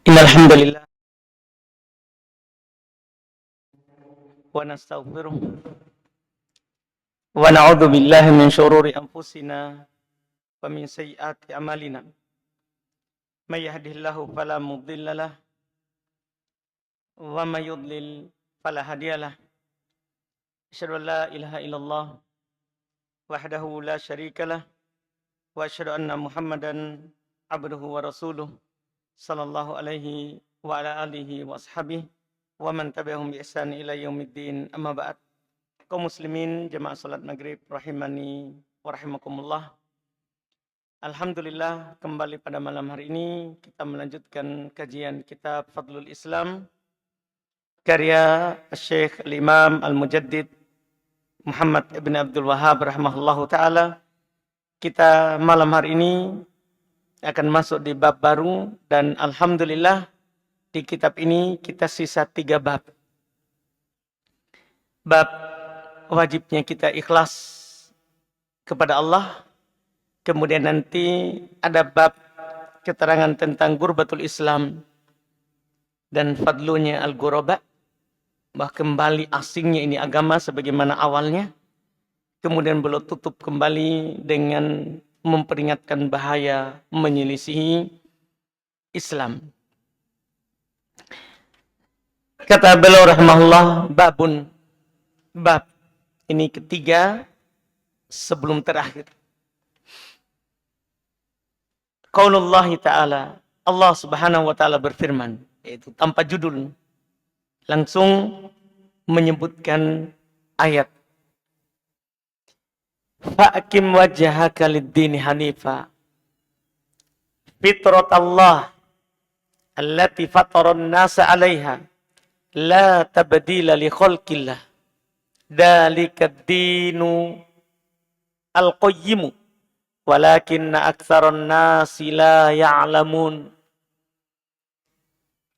Innal hamdalillah wa nastaghfiruh wa na'udzu billahi min shururi anfusina wa min sayyiati a'malina. May yahdihillahu fala mudilla lahu wa may yudlil fala hadiyalah. Asyhadu an la ilaha illallah wahdahu la syarika lah wa asyhadu anna Muhammadan abduhu wa rasuluh sallallahu alaihi wa ala alihi wa ashabihi wa man tabi'ahum bi ihsan ila yaumiddin. Amma ba'd. Kaum muslimin jemaah salat maghrib rahimani wa rahimakumullah. Alhamdulillah, kembali pada malam hari ini kita melanjutkan kajian kitab Fadlul Islam karya Syekh Al-Imam Al-Mujaddid Muhammad ibn Abdul Wahhab rahimahullahu taala. Kita malam hari ini akan masuk di bab baru, dan alhamdulillah di kitab ini kita sisa 3 bab. Bab wajibnya kita ikhlas kepada Allah. Kemudian nanti ada bab keterangan tentang gurbatul Islam dan fadlunya al-ghuraba, bahwa kembali asingnya ini agama sebagaimana awalnya. Kemudian beliau tutup kembali dengan memperingatkan bahaya menyelisihi Islam. Kata beliau rahimahullah, babun, bab ini ketiga sebelum terakhir. Qaulullah ta'ala, Allah subhanahu wa ta'ala berfirman, yaitu tanpa judul, langsung menyebutkan ayat. Fa'akim wajhaka lid-dini hanifa fitratallah allati fataran nasa 'alaiha la tabdila li khalqillah dzalika ad-dinu al-qayyim walakinna aktsaran nasi la ya'lamun.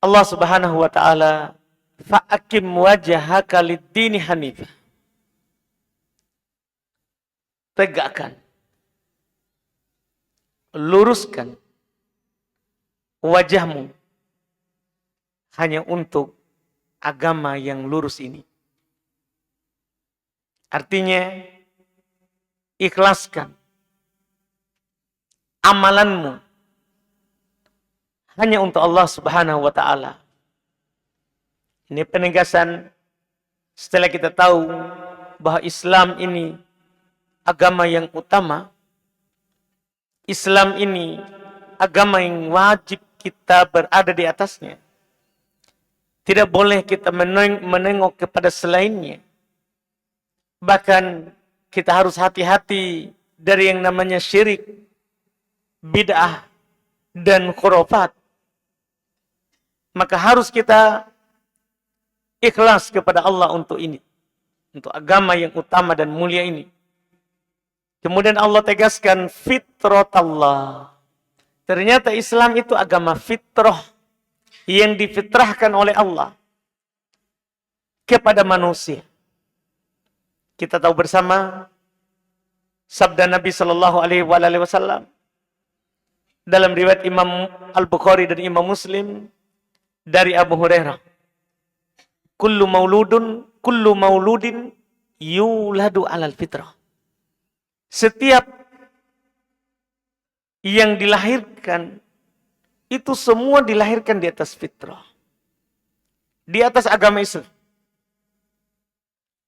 Allah Subhanahu wa taala, fa'akim wajhaka lid-dini hanifa, tegakkan, luruskan wajahmu hanya untuk agama yang lurus ini. Artinya, ikhlaskan amalanmu hanya untuk Allah Subhanahu wa taala. Ini penegasan setelah kita tahu bahwa Islam ini agama yang utama. Islam ini agama yang wajib kita berada di atasnya. Tidak boleh kita menengok kepada selainnya. Bahkan kita harus hati-hati dari yang namanya syirik, bid'ah, dan khurafat. Maka harus kita ikhlas kepada Allah untuk ini. Untuk agama yang utama dan mulia ini. Kemudian Allah tegaskan fitratallah. Ternyata Islam itu agama fitrah yang difitrahkan oleh Allah kepada manusia. Kita tahu bersama sabda Nabi sallallahu alaihi wasallam dalam riwayat Imam Al-Bukhari dan Imam Muslim dari Abu Hurairah. Kullu mauludin yuladu alal fitrah. Setiap yang dilahirkan itu semua dilahirkan di atas fitrah, di atas agama Islam.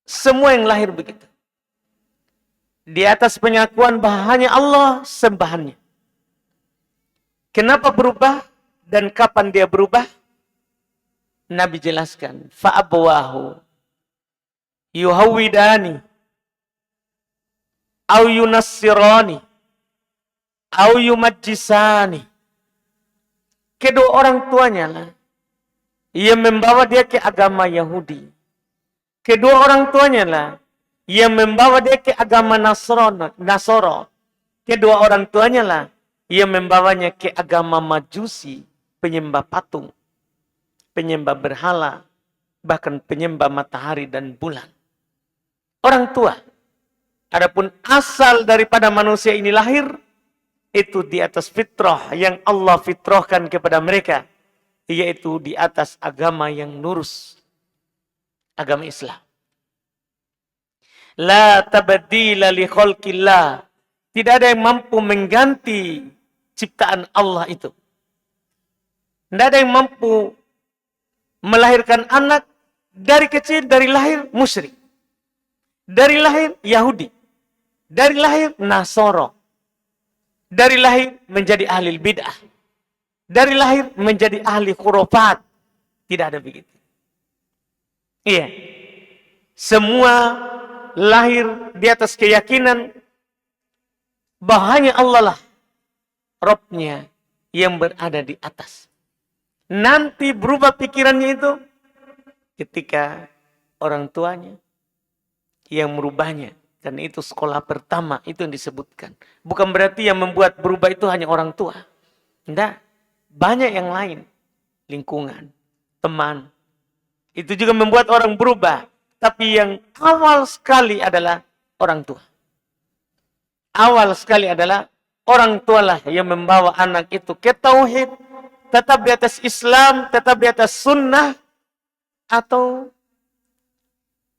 Semua yang lahir begitu, di atas pengakuan bahwa hanya Allah sembahannya. Kenapa berubah dan kapan dia berubah? Nabi jelaskan, fa'abawahu yuhawwidani au yunassirani au yumajjisani. Kedua orang tuanya lah yang membawa dia ke agama Yahudi. Kedua orang tuanya lah yang membawa dia ke agama Nasoro. Kedua orang tuanya lah yang membawanya ke agama Majusi, penyembah patung, penyembah berhala, bahkan penyembah matahari dan bulan. Orang tua. Adapun asal daripada manusia ini lahir, itu di atas fitrah yang Allah fitrahkan kepada mereka. yaitu di atas agama yang lurus, agama Islam. La tabdila li khalqillah. Tidak ada yang mampu mengganti ciptaan Allah itu. Tidak ada yang mampu melahirkan anak dari kecil, dari lahir musyrik. Dari lahir Yahudi. Dari lahir Nasoro. Dari lahir menjadi ahli bid'ah. Dari lahir menjadi ahli khurafat. Tidak ada begitu. Iya. Semua lahir di atas keyakinan bahwa hanya Allah lah Rabbnya yang berada di atas. Nanti berubah pikirannya itu ketika orang tuanya yang merubahnya. Karena itu sekolah pertama itu yang disebutkan. Bukan berarti yang membuat berubah itu hanya orang tua. Tidak. Banyak yang lain. Lingkungan, teman. Itu juga membuat orang berubah. Tapi yang awal sekali adalah orang tua. Awal sekali adalah orang tualah yang membawa anak itu ke tauhid. Tetap di atas Islam, tetap di atas sunnah. Atau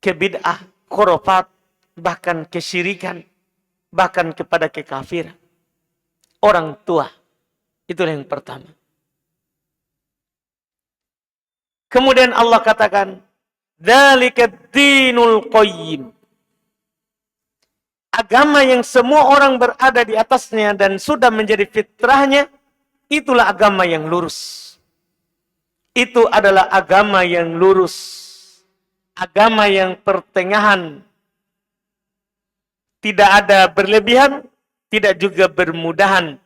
ke bid'ah, khurafat, bahkan kesyirikan, bahkan kepada kekafiran. Orang tua, itulah yang pertama. Kemudian Allah katakan, dzalika dinul qayyim. Agama yang semua orang berada di atasnya dan sudah menjadi fitrahnya, itulah agama yang lurus. Itu adalah agama yang lurus. Agama yang pertengahan. Tidak ada berlebihan, tidak juga bermudahan.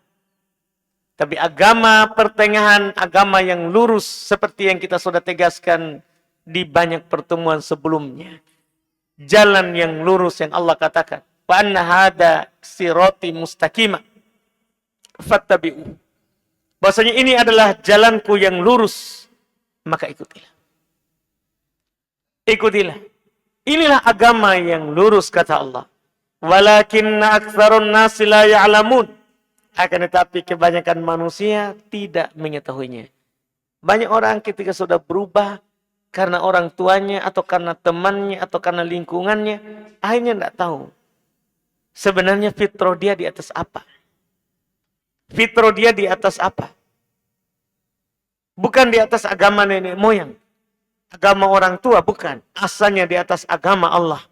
Tapi agama pertengahan, agama yang lurus seperti yang kita sudah tegaskan di banyak pertemuan sebelumnya. Jalan yang lurus yang Allah katakan. Wa anna hada sirati mustaqimah. Fattabi'u. Bahwasanya ini adalah jalanku yang lurus. Maka ikutilah. Ikutilah. Inilah agama yang lurus kata Allah. Walakinna aktsarun nasi la ya'lamun. Akan tetapi kebanyakan manusia tidak mengetahuinya. Banyak orang ketika sudah berubah karena orang tuanya atau karena temannya atau karena lingkungannya, akhirnya tidak tahu. Sebenarnya fitrah dia di atas apa? Fitrah dia di atas apa? Bukan di atas agama nenek moyang. Agama orang tua, bukan. Asalnya di atas agama Allah.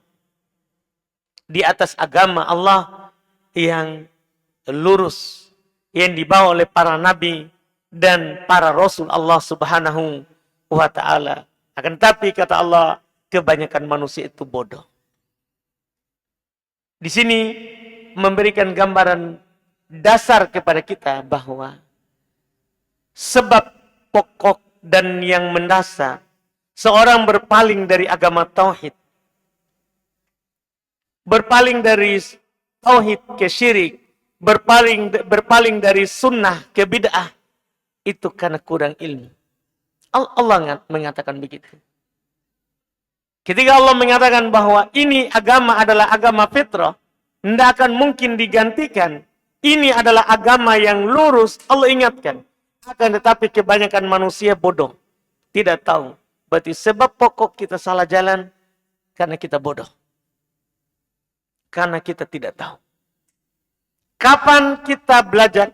Di atas agama Allah yang lurus. Yang dibawa oleh para nabi dan para rasul Allah subhanahu wa ta'ala. Akan tetapi kata Allah, kebanyakan manusia itu bodoh. Di sini memberikan gambaran dasar kepada kita bahwa sebab pokok dan yang mendasar seorang berpaling dari agama tauhid, berpaling dari tauhid ke syirik, berpaling dari sunnah ke bid'ah, itu karena kurang ilmu. Allah mengatakan begitu. Ketika Allah mengatakan bahwa ini agama adalah agama fitrah, tidak akan mungkin digantikan. Ini adalah agama yang lurus, Allah ingatkan. Akan tetapi kebanyakan manusia bodoh. Tidak tahu. Berarti sebab pokok kita salah jalan karena kita bodoh. Karena kita tidak tahu. Kapan kita belajar?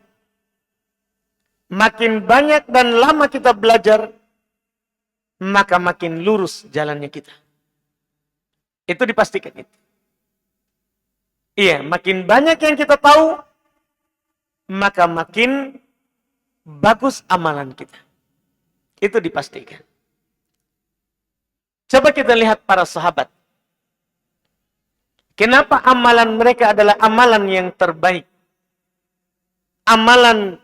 Makin banyak dan lama kita belajar, maka makin lurus jalannya kita. Itu dipastikan itu. Iya, makin banyak yang kita tahu, maka makin bagus amalan kita. Itu dipastikan. Coba kita lihat para sahabat. Kenapa amalan mereka adalah amalan yang terbaik? Amalan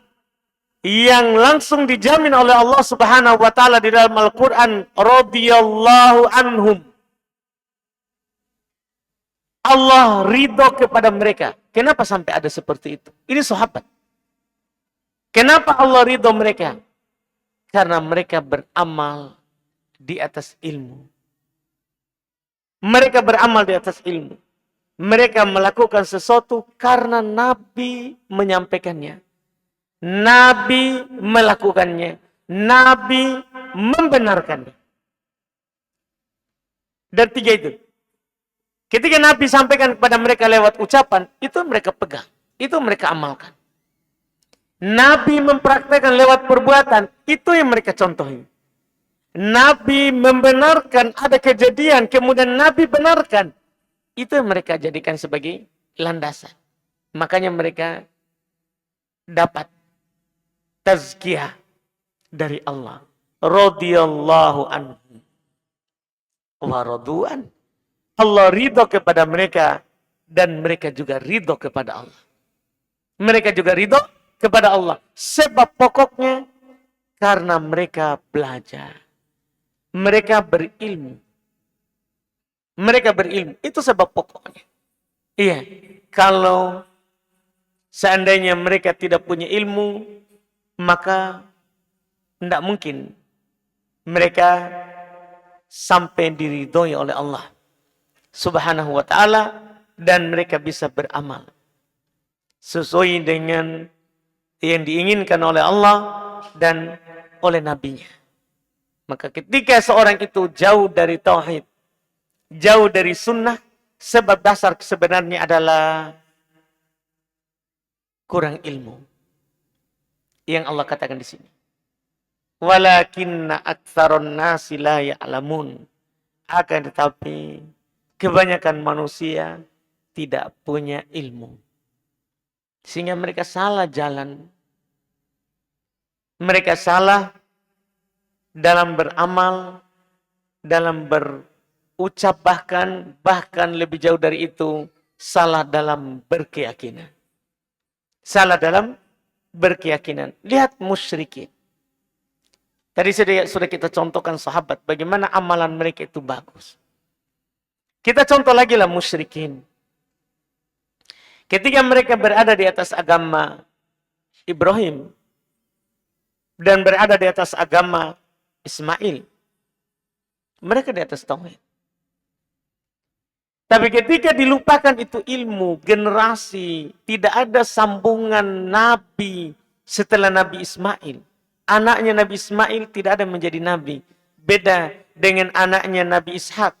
yang langsung dijamin oleh Allah Subhanahu wa taala di dalam Al-Qur'an, radhiyallahu anhum. Allah ridho kepada mereka. Kenapa sampai ada seperti itu? Ini sahabat. Kenapa Allah ridho mereka? Karena mereka beramal di atas ilmu. Mereka beramal di atas ilmu. Mereka melakukan sesuatu karena Nabi menyampaikannya. Nabi melakukannya. Nabi membenarkannya. Dan 3 itu. Ketika Nabi sampaikan kepada mereka lewat ucapan, itu mereka pegang. Itu mereka amalkan. Nabi mempraktekkan lewat perbuatan, itu yang mereka contohi. Nabi membenarkan ada kejadian, kemudian Nabi benarkan. Itu yang mereka jadikan sebagai landasan. Makanya mereka dapat tazkiyah dari Allah. Radhiyallahu anhu wa radu'an. Allah ridho kepada mereka dan mereka juga ridho kepada Allah. Mereka juga ridho kepada Allah. Sebab pokoknya karena mereka belajar. Mereka berilmu. Mereka berilmu. Itu sebab pokoknya. Iya. Kalau seandainya mereka tidak punya ilmu, maka tidak mungkin mereka sampai diridhoi oleh Allah Subhanahu wa ta'ala, dan mereka bisa beramal sesuai dengan yang diinginkan oleh Allah dan oleh nabinya. Maka ketika seorang itu jauh dari tauhid, jauh dari sunnah, sebab dasar sebenarnya adalah kurang ilmu. Yang Allah katakan di sini. Walakinna aktsaron nasi la ya'lamun. Akan tetapi kebanyakan manusia tidak punya ilmu. Sehingga mereka salah jalan. Mereka salah dalam beramal, dalam berucap, bahkan lebih jauh dari itu, salah dalam berkeyakinan. Salah dalam berkeyakinan. Lihat musyrikin. Tadi sudah kita contohkan sahabat, bagaimana amalan mereka itu bagus. Kita contoh lagi lah musyrikin. Ketika mereka berada di atas agama Ibrahim dan berada di atas agama Ismail, mereka di atas tauhid. Tapi ketika dilupakan itu ilmu, generasi, tidak ada sambungan Nabi setelah Nabi Ismail. Anaknya Nabi Ismail tidak ada menjadi Nabi. Beda dengan anaknya Nabi Ishak.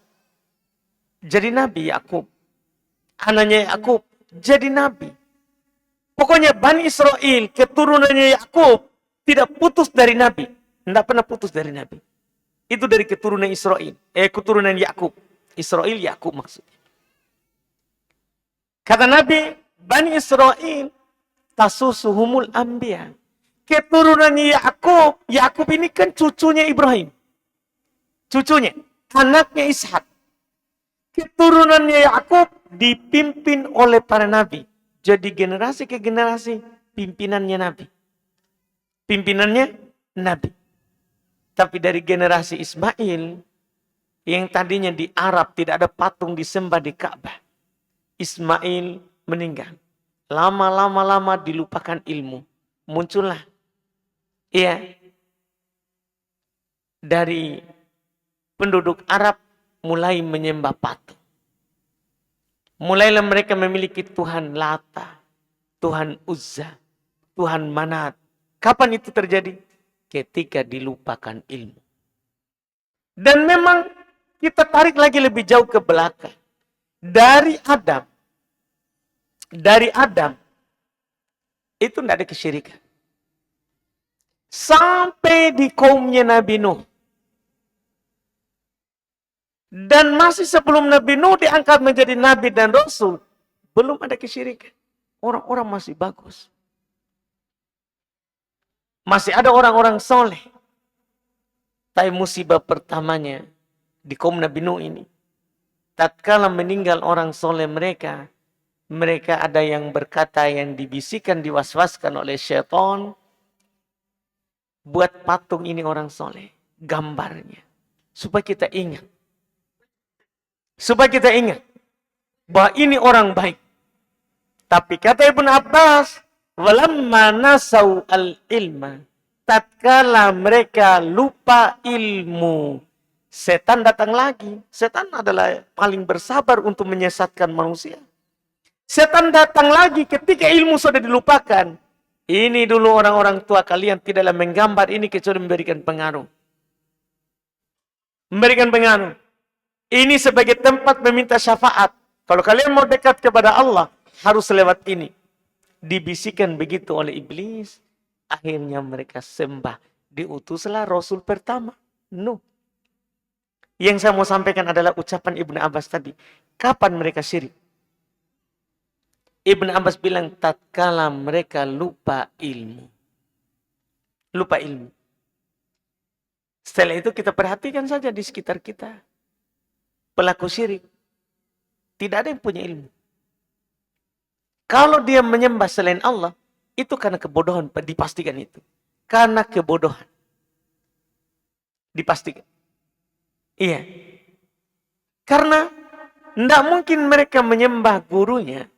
Jadi Nabi Yakub. Anaknya Yakub jadi Nabi. Pokoknya Bani Israel, keturunannya Yakub tidak putus dari Nabi. Tidak pernah putus dari Nabi. Itu dari keturunan Israel. Keturunan Yakub. Israel Yakub maksudnya. Kata Nabi, Bani Israel tasusuhumul anbiya. Keturunannya Yakub. Yakub ini kan cucunya Ibrahim. Cucunya. Anaknya Ishak. Keturunannya Yakub dipimpin oleh para nabi. Jadi generasi ke generasi pimpinannya nabi. Pimpinannya nabi. Tapi dari generasi Ismail yang tadinya di Arab tidak ada patung disembah di Ka'bah. Ismail meninggal. Lama-lama dilupakan ilmu. Muncullah. Iya. Dari penduduk Arab mulai menyembah patung. Mulailah mereka memiliki Tuhan Lata, Tuhan Uzza, Tuhan Manat. Kapan itu terjadi? Ketika dilupakan ilmu. Dan memang kita tarik lagi lebih jauh ke belakang. Dari Adam, itu tidak ada kesyirikan. Sampai di kaumnya Nabi Nuh. Dan masih sebelum Nabi Nuh diangkat menjadi Nabi dan Rasul, belum ada kesyirikan. Orang-orang masih bagus. Masih ada orang-orang soleh. Tapi musibah pertamanya di kaum Nabi Nuh ini. Tatkala meninggal orang soleh mereka, mereka ada yang berkata yang dibisikkan, diwaswaskan oleh syaitan. Buat patung ini orang soleh. Gambarnya. Supaya kita ingat. Supaya kita ingat. Bahwa ini orang baik. Tapi kata Ibnu Abbas. Walamma nasau al-ilma. Tatkala mereka lupa ilmu. Setan datang lagi. Setan adalah paling bersabar untuk menyesatkan manusia. Setan datang lagi ketika ilmu sudah dilupakan. Ini dulu orang-orang tua kalian tidaklah menggambar ini kecuali memberikan pengaruh. Memberikan pengaruh. Ini sebagai tempat meminta syafaat. Kalau kalian mau dekat kepada Allah, harus lewat ini. Dibisikkan begitu oleh iblis. Akhirnya mereka sembah. Diutuslah Rasul pertama, Nuh. Yang saya mau sampaikan adalah ucapan Ibnu Abbas tadi. Kapan mereka syirik? Ibnu Abbas bilang, tatkala mereka lupa ilmu. Lupa ilmu. Setelah itu kita perhatikan saja di sekitar kita. Pelaku syirik. Tidak ada yang punya ilmu. Kalau dia menyembah selain Allah, itu karena kebodohan. Dipastikan itu. Karena kebodohan. Dipastikan. Iya. Karena tidak mungkin mereka menyembah gurunya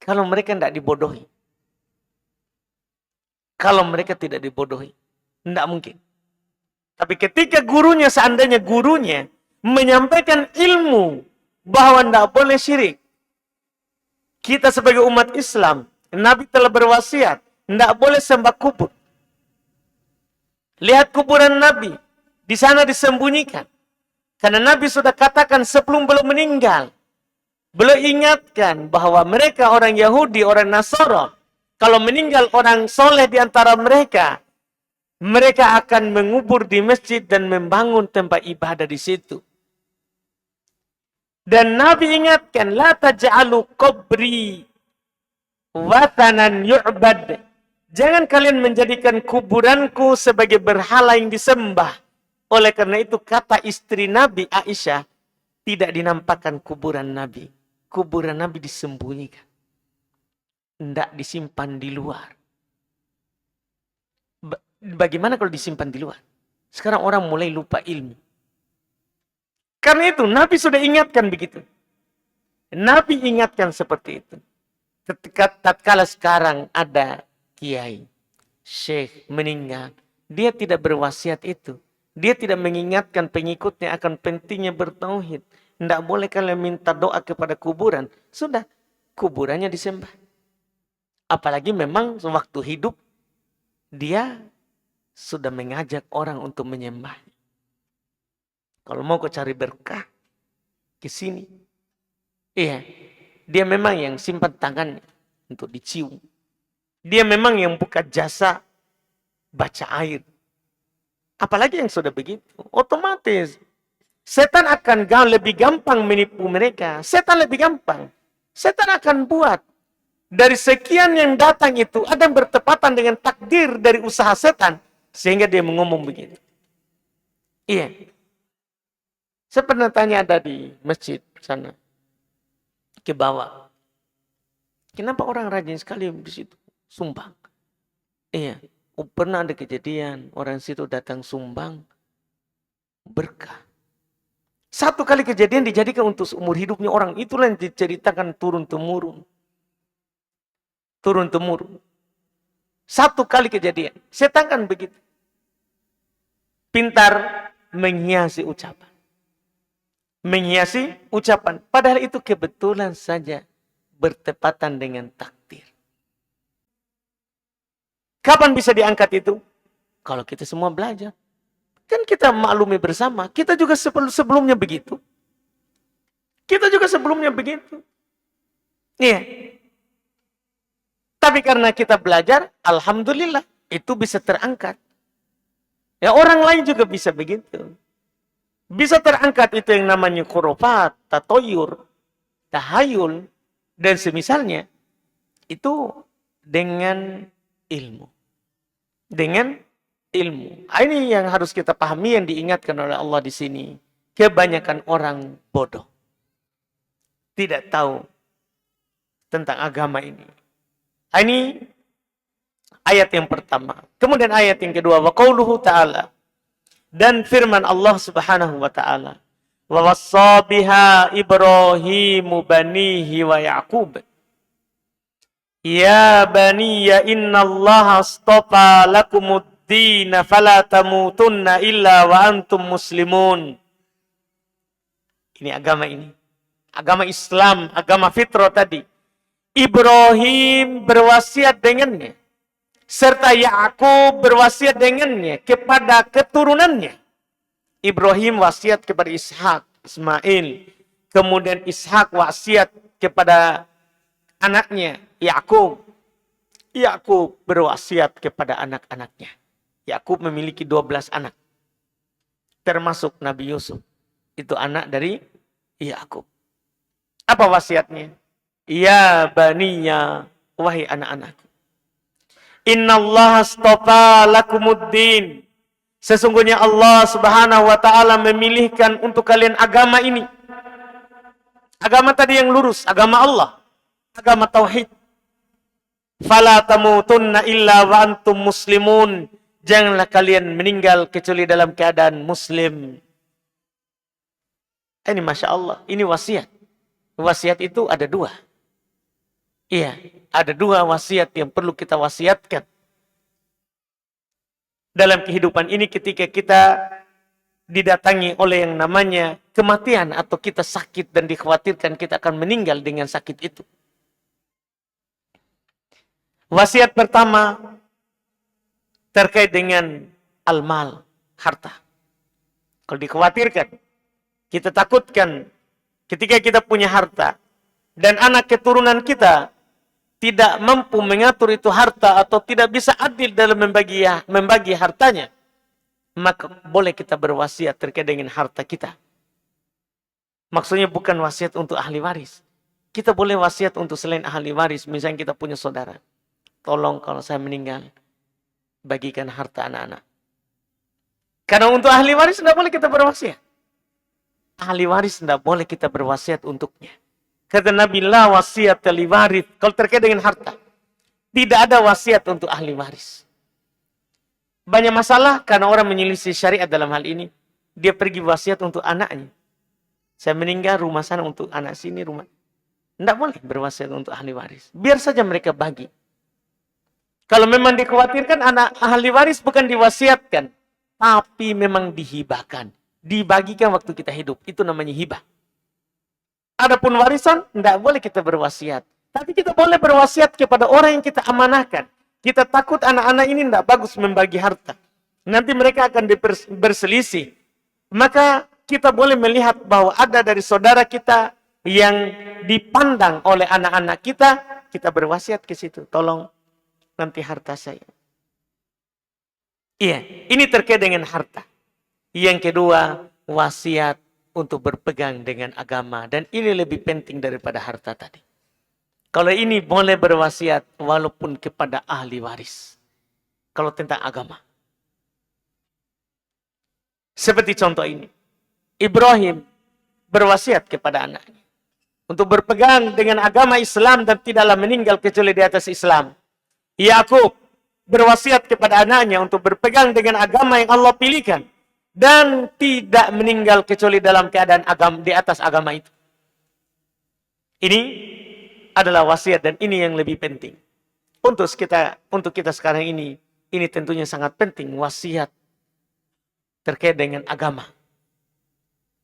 kalau mereka tidak dibodohi. Kalau mereka tidak dibodohi. Tidak mungkin. Tapi ketika gurunya, seandainya gurunya menyampaikan ilmu bahwa tidak boleh syirik. Kita sebagai umat Islam, Nabi telah berwasiat, tidak boleh sembah kubur. Lihat kuburan Nabi, di sana disembunyikan. Karena Nabi sudah katakan sebelum belum meninggal. Beliau ingatkan bahwa mereka orang Yahudi, orang Nasara, kalau meninggal orang soleh di antara mereka, mereka akan mengubur di masjid dan membangun tempat ibadah di situ. Dan Nabi ingatkan, la taj'alu qabri wathanan yu'bad. Jangan kalian menjadikan kuburanku sebagai berhala yang disembah. Oleh karena itu kata istri Nabi Aisyah, tidak dinampakkan kuburan Nabi. Kuburan Nabi disembunyikan. Tidak disimpan di luar. Bagaimana kalau disimpan di luar? Sekarang orang mulai lupa ilmu. Karena itu Nabi sudah ingatkan begitu. Nabi ingatkan seperti itu. Ketika tatkala sekarang ada kiai, syekh meninggal, dia tidak berwasiat itu. Dia tidak mengingatkan pengikutnya akan pentingnya bertauhid. Tidak boleh kalian minta doa kepada kuburan. Sudah, kuburannya disembah. Apalagi memang waktu hidup, dia sudah mengajak orang untuk menyembah. Kalau mau kau cari berkah, ke sini. Iya, dia memang yang simpan tangannya untuk dicium. Dia memang yang buka jasa baca air. Apalagi yang sudah begitu, otomatis setan akan lebih gampang menipu mereka. Setan lebih gampang. Setan akan buat dari sekian yang datang itu ada yang bertepatan dengan takdir dari usaha setan sehingga dia mengomong begitu. Iya. Saya pernah tanya ada di masjid sana ke bawah. Kenapa orang rajin sekali di situ sumbang? Iya. Pernah ada kejadian orang situ datang sumbang berkah. Satu kali kejadian dijadikan untuk seumur hidupnya orang. Itulah yang diceritakan turun-temurun. Turun-temurun. Satu kali kejadian. Setan kan begitu. Pintar menghiasi ucapan. Menghiasi ucapan. Padahal itu kebetulan saja bertepatan dengan takdir. Kapan bisa diangkat itu? Kalau kita semua belajar. Kan kita maklumi bersama. Kita juga sebelumnya begitu. Kita juga sebelumnya begitu. Iya. Tapi karena kita belajar, alhamdulillah, itu bisa terangkat. Ya orang lain juga bisa begitu. Bisa terangkat itu yang namanya khurafat, tatoyur, tahayul, dan semisalnya. Itu dengan ilmu. Dengan ilmu. Ini yang harus kita pahami yang diingatkan oleh Allah di sini. Kebanyakan orang bodoh. Tidak tahu tentang agama ini. Ini ayat yang pertama. Kemudian ayat yang kedua. Wa qauluhu ta'ala. Dan firman Allah subhanahu wa ta'ala. Wa wassa biha Ibrahimu banihi wa Ya'qub. Ya bani ya inna Allah astafa lakumuddina fala tamutunna illa wa antum muslimun. Ini agama ini. Agama Islam, agama fitrah tadi. Ibrahim berwasiat dengannya, serta Yakub berwasiat dengannya kepada keturunannya. Ibrahim wasiat kepada Ishak, Ismail. Kemudian Ishak wasiat kepada anaknya, Yakub. Yakub berwasiat kepada anak-anaknya. Yakub memiliki 12 anak. Termasuk Nabi Yusuf. Itu anak dari Yakub. Apa wasiatnya? Ya baniya, wahai anak-anakku. Innallaha astafa lakumuddin. Sesungguhnya Allah Subhanahu wa taala memilihkan untuk kalian agama ini. Agama tadi yang lurus, agama Allah, agama tauhid. Fala tamutunna illa wa antum muslimun. Janganlah kalian meninggal kecuali dalam keadaan muslim. Ini Masya Allah, ini wasiat. Wasiat itu ada 2. Iya, ada 2 wasiat yang perlu kita wasiatkan dalam kehidupan ini ketika kita didatangi oleh yang namanya kematian atau kita sakit dan dikhawatirkan kita akan meninggal dengan sakit itu. Wasiat pertama terkait dengan al-mal, harta. Kalau dikhawatirkan, kita takutkan ketika kita punya harta dan anak keturunan kita tidak mampu mengatur itu harta atau tidak bisa adil dalam membagi hartanya, maka boleh kita berwasiat terkait dengan harta kita. Maksudnya bukan wasiat untuk ahli waris. Kita boleh wasiat untuk selain ahli waris. Misalnya kita punya saudara. Tolong kalau saya meninggal, bagikan harta anak-anak. Karena untuk ahli waris tidak boleh kita berwasiat. Ahli waris tidak boleh kita berwasiat untuknya. Kata Nabi, la wasiat li waris. Kalau terkait dengan harta, tidak ada wasiat untuk ahli waris. Banyak masalah karena orang menyelisih syariat dalam hal ini. Dia pergi wasiat untuk anaknya. Saya meninggal, rumah sana untuk anak sini, rumah. Tidak boleh berwasiat untuk ahli waris. Biar saja mereka bagi. Kalau memang dikhawatirkan anak ahli waris bukan diwasiatkan, tapi memang dihibahkan. Dibagikan waktu kita hidup. Itu namanya hibah. Adapun warisan, tidak boleh kita berwasiat. Tapi kita boleh berwasiat kepada orang yang kita amanahkan. Kita takut anak-anak ini tidak bagus membagi harta. Nanti mereka akan berselisih. Maka kita boleh melihat bahwa ada dari saudara kita yang dipandang oleh anak-anak kita. Kita berwasiat ke situ. Tolong nanti harta saya. Iya, ini terkait dengan harta. Yang kedua, wasiat untuk berpegang dengan agama. Dan ini lebih penting daripada harta tadi. Kalau ini boleh berwasiat walaupun kepada ahli waris. Kalau tentang agama. Seperti contoh ini. Ibrahim berwasiat kepada anaknya. Untuk berpegang dengan agama Islam dan tidaklah meninggal kecuali di atas Islam. Yakub berwasiat kepada anaknya untuk berpegang dengan agama yang Allah pilihkan. Dan tidak meninggal kecuali dalam keadaan di atas agama itu. Ini adalah wasiat dan ini yang lebih penting. Untuk kita sekarang ini tentunya sangat penting wasiat terkait dengan agama.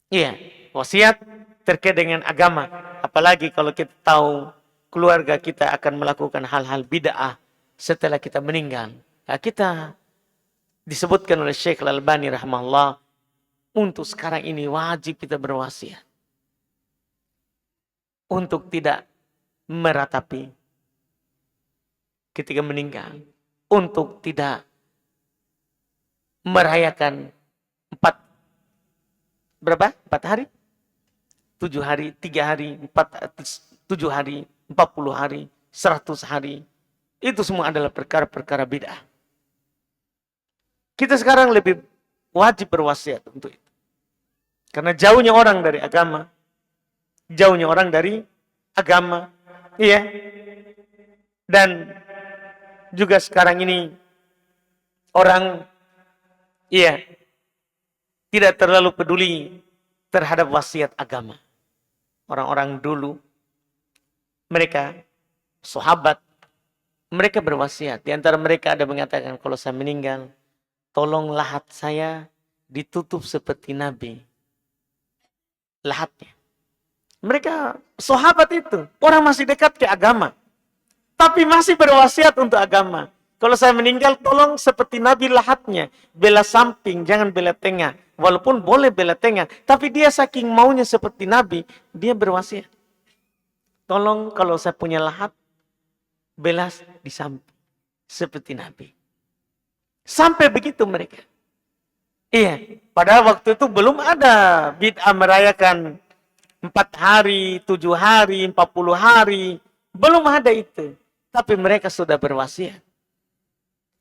Iya, wasiat terkait dengan agama. Apalagi kalau kita tahu keluarga kita akan melakukan hal-hal bid'ah setelah kita meninggal. Nah, kita disebutkan oleh Syekh Al-Albani rahimahullah, untuk sekarang ini wajib kita berwasiat untuk tidak meratapi ketika meninggal, untuk tidak merayakan 4 hari? 7 hari, 3 hari, 7 hari, 40 hari, 100 hari. Itu semua adalah perkara-perkara bid'ah. Kita sekarang lebih wajib berwasiat untuk itu. Karena jauhnya orang dari agama. Jauhnya orang dari agama. Iya. Dan juga sekarang ini orang tidak terlalu peduli terhadap wasiat agama. Orang-orang dulu, mereka sahabat, mereka berwasiat. Di antara mereka ada mengatakan, kalau saya meninggal, tolong lahat saya ditutup seperti Nabi. Lahatnya. Mereka sahabat itu, orang masih dekat ke agama. Tapi masih berwasiat untuk agama. Kalau saya meninggal, tolong seperti Nabi lahatnya. Bela samping, jangan bela tengah. Walaupun boleh bela tengah. Tapi dia saking maunya seperti Nabi, dia berwasiat. Tolong kalau saya punya lahat, bela di samping. Seperti Nabi. Sampai begitu mereka. Iya, padahal waktu itu belum ada bid'ah merayakan 4 hari, 7 hari, 40 hari. Belum ada itu. Tapi mereka sudah berwasiat.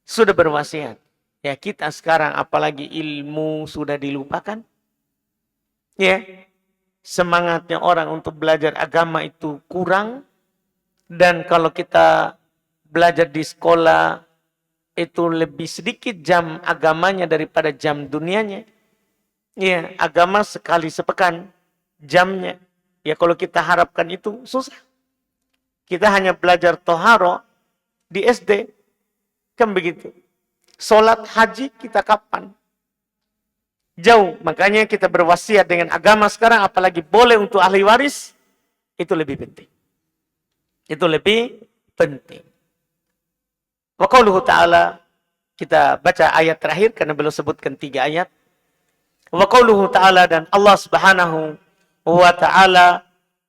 Sudah berwasiat. Ya kita sekarang apalagi ilmu sudah dilupakan. Ya. Semangatnya orang untuk belajar agama itu kurang. Dan kalau kita belajar di sekolah itu lebih sedikit jam agamanya daripada jam dunianya. Ya, agama sekali sepekan jamnya. Ya kalau kita harapkan itu susah. Kita hanya belajar toharo di SD. Kan begitu. Sholat haji kita kapan? Jauh. Makanya kita berwasiat dengan agama sekarang. Apalagi boleh untuk ahli waris. Itu lebih penting. Itu lebih penting. Wa qauluhu ta'ala. Kita baca ayat terakhir. Karena beliau sebutkan 3 ayat. Wa qauluhu ta'ala. Dan Allah subhanahu wa ta'ala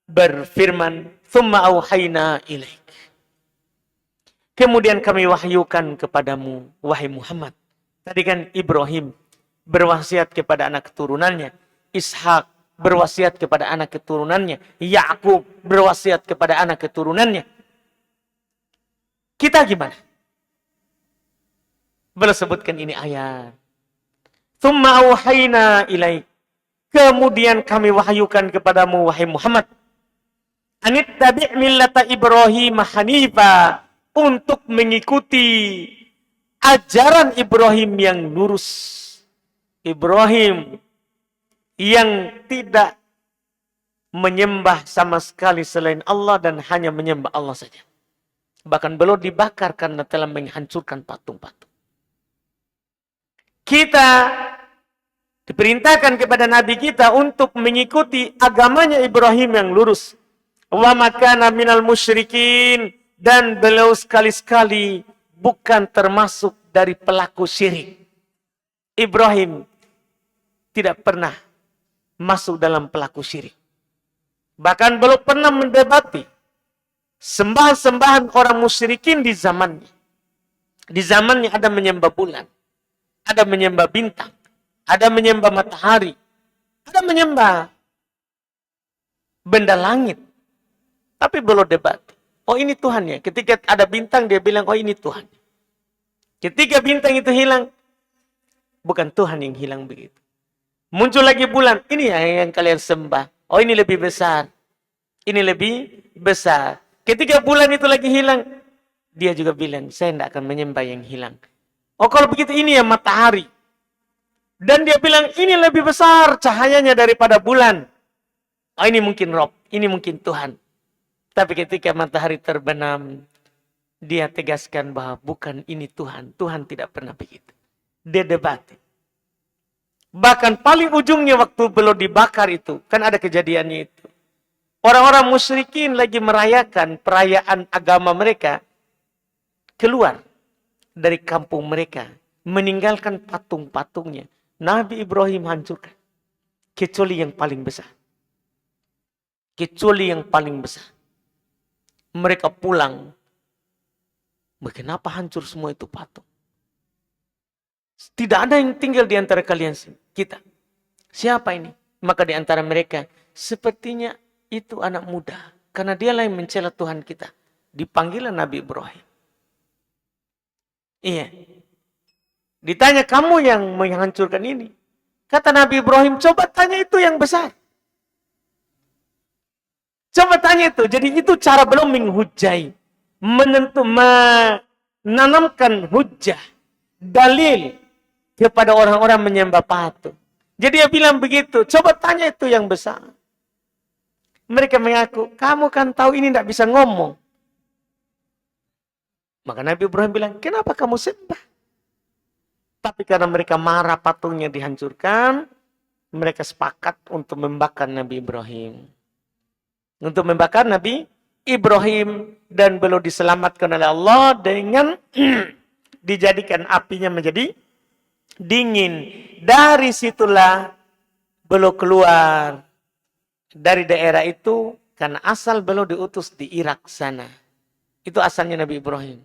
berfirman. Thumma awhayna ilaik. Kemudian kami wahyukan kepadamu, wahai Muhammad. Tadi kan Ibrahim berwasiat kepada anak keturunannya. Ishak berwasiat kepada anak keturunannya. Yakub berwasiat kepada anak keturunannya. Kita gimana? Beliau sebutkan ini ayat. Tsumma auhayna ilaik. Kemudian kami wahyukan kepadamu, wahai Muhammad. Anittabi' millata Ibrahim hanifa. Untuk mengikuti ajaran Ibrahim yang lurus. Ibrahim yang tidak menyembah sama sekali selain Allah dan hanya menyembah Allah saja. Bahkan beliau dibakar karena telah menghancurkan patung-patung. Kita diperintahkan kepada Nabi kita untuk mengikuti agamanya Ibrahim yang lurus. Wa makana minal musyrikin. Dan beliau sekali-sekali bukan termasuk dari pelaku syirik. Ibrahim tidak pernah masuk dalam pelaku syirik. Bahkan beliau pernah mendebati sembahan-sembahan orang musyrikin di zamannya. Di zamannya ada menyembah bulan, ada menyembah bintang, ada menyembah matahari, ada menyembah benda langit. Tapi beliau debati. Oh ini Tuhannya. Ketika ada bintang dia bilang, oh ini Tuhan. Ketika bintang itu hilang, bukan Tuhan yang hilang begitu. Muncul lagi bulan, ini yang kalian sembah. Oh ini lebih besar. Ini lebih besar. Ketika bulan itu lagi hilang, dia juga bilang, saya tidak akan menyembah yang hilang. Oh kalau begitu ini yang matahari. Dan dia bilang, ini lebih besar cahayanya daripada bulan. Oh ini mungkin Rob, ini mungkin Tuhan. Tapi ketika matahari terbenam, dia tegaskan bahwa bukan ini Tuhan. Tuhan tidak pernah begitu. Dia debati. Bahkan paling ujungnya waktu beliau dibakar itu, kan ada kejadiannya itu. Orang-orang musyrikin lagi merayakan perayaan agama mereka, keluar dari kampung mereka, meninggalkan patung-patungnya. Nabi Ibrahim hancurkan. Kecuali yang paling besar. Kecuali yang paling besar. Mereka pulang. Kenapa hancur semua itu patung? Tidak ada yang tinggal di antara kalian kita. Siapa ini? Maka di antara mereka, sepertinya itu anak muda. Karena dialah yang mencela Tuhan kita. Dipanggil Nabi Ibrahim. Iya. Ditanya, kamu yang menghancurkan ini. Kata Nabi Ibrahim, coba tanya itu yang besar. Coba tanya itu. Jadi itu cara belum menghujai. Menanamkan hujah. Dalil. Kepada orang-orang menyembah patung. Jadi dia bilang begitu. Coba tanya itu yang besar. Mereka mengaku. Kamu kan tahu ini tidak bisa ngomong. Maka Nabi Ibrahim bilang. Kenapa kamu sembah? Tapi karena mereka marah patungnya dihancurkan. Mereka sepakat untuk membakar Nabi Ibrahim. untuk membakar Nabi Ibrahim, dan beliau diselamatkan oleh Allah dengan dijadikan apinya menjadi dingin. Dari situlah beliau keluar dari daerah itu, karena asal beliau diutus di Irak sana. Itu asalnya Nabi Ibrahim.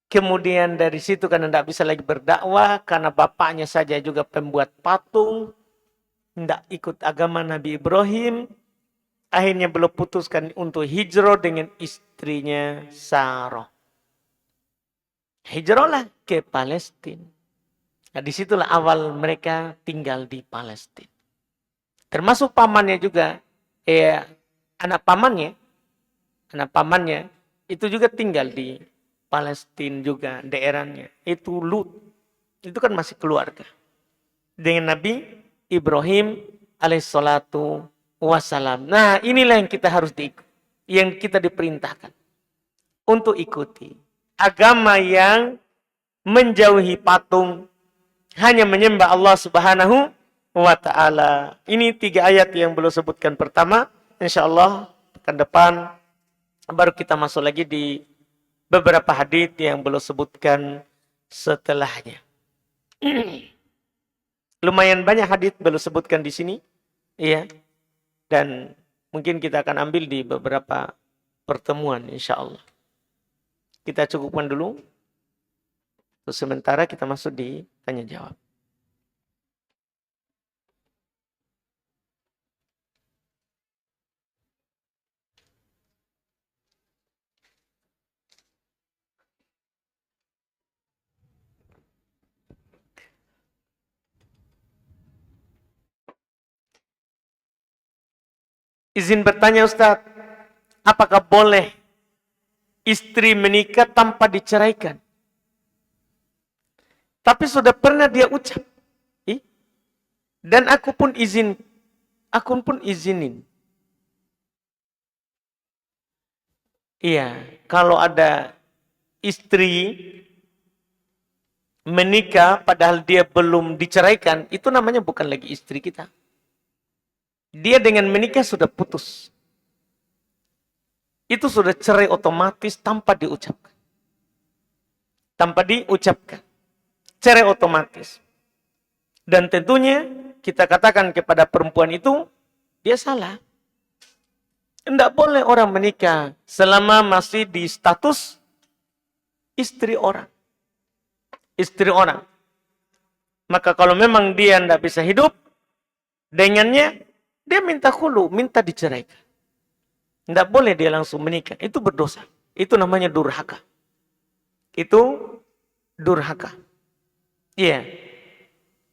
Kemudian dari situ karena tidak bisa lagi berdakwah, karena bapaknya saja juga pembuat patung, tidak ikut agama Nabi Ibrahim. Akhirnya beliau putuskan untuk hijrah dengan istrinya Sarah. Hijrahlah ke Palestina. Nah, disitulah awal mereka tinggal di Palestina. Termasuk pamannya juga, anak pamannya itu juga tinggal di Palestina juga daerahnya. Itu Lut. Itu kan masih keluarga. Dengan Nabi Ibrahim alaihissalatu wassalam. Nah, inilah yang kita harus diikuti. Yang kita diperintahkan untuk ikuti. Agama yang menjauhi patung, hanya menyembah Allah subhanahu wa ta'ala. Ini 3 ayat yang belum sebutkan pertama. InsyaAllah pekan depan baru kita masuk lagi di beberapa hadits yang belum sebutkan setelahnya. Lumayan banyak hadits belum sebutkan di sini. Iya. Dan mungkin kita akan ambil di beberapa pertemuan insyaAllah. Kita cukupkan dulu. Terus sementara kita masuk di tanya jawab. Izin bertanya Ustaz, apakah boleh istri menikah tanpa diceraikan? Tapi sudah pernah dia ucap. Dan aku pun izinin. Iya, kalau ada istri menikah padahal dia belum diceraikan, itu namanya bukan lagi istri kita. Dia dengan menikah sudah putus. Itu sudah cerai otomatis tanpa diucapkan. Cerai otomatis. Dan tentunya kita katakan kepada perempuan itu, dia salah. Tidak boleh orang menikah selama masih di status istri orang. Maka kalau memang dia tidak bisa hidup dengannya, dia minta khulu, minta diceraikan. Tidak boleh dia langsung menikah. Itu berdosa. Itu namanya durhaka. Iya.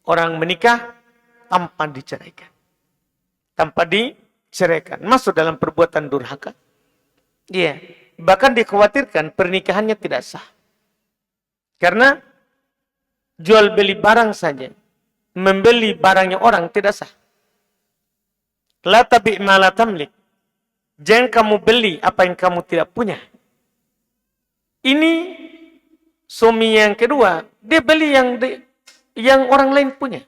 Orang menikah tanpa diceraikan. Masuk dalam perbuatan durhaka. Iya. Bahkan dikhawatirkan pernikahannya tidak sah. Karena jual beli barang saja. Membeli barangnya orang tidak sah. La tabi' ma la tamlik. Jangan kamu beli apa yang kamu tidak punya. Ini suami yang kedua, dia beli yang orang lain punya.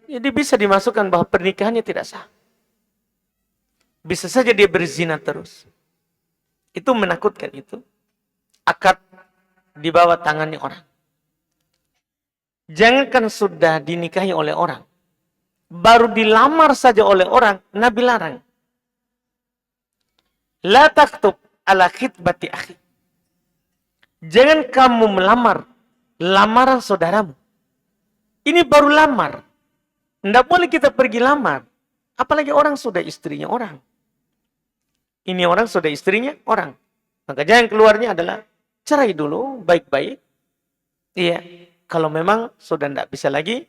Jadi bisa dimasukkan bahwa pernikahannya tidak sah. Bisa saja dia berzina terus. Itu menakutkan itu. Akad di bawah tangannya orang. Jangankan sudah dinikahi oleh orang. Baru dilamar saja oleh orang, Nabi larang. La taktub ala khitbati akhi. Jangan kamu melamar lamaran saudaramu. Ini baru lamar. Tidak boleh kita pergi lamar. Apalagi orang sudah istrinya orang. Ini orang sudah istrinya orang. Maka jangan keluarnya adalah cerai dulu, baik-baik. Iya. Kalau memang sudah tidak bisa lagi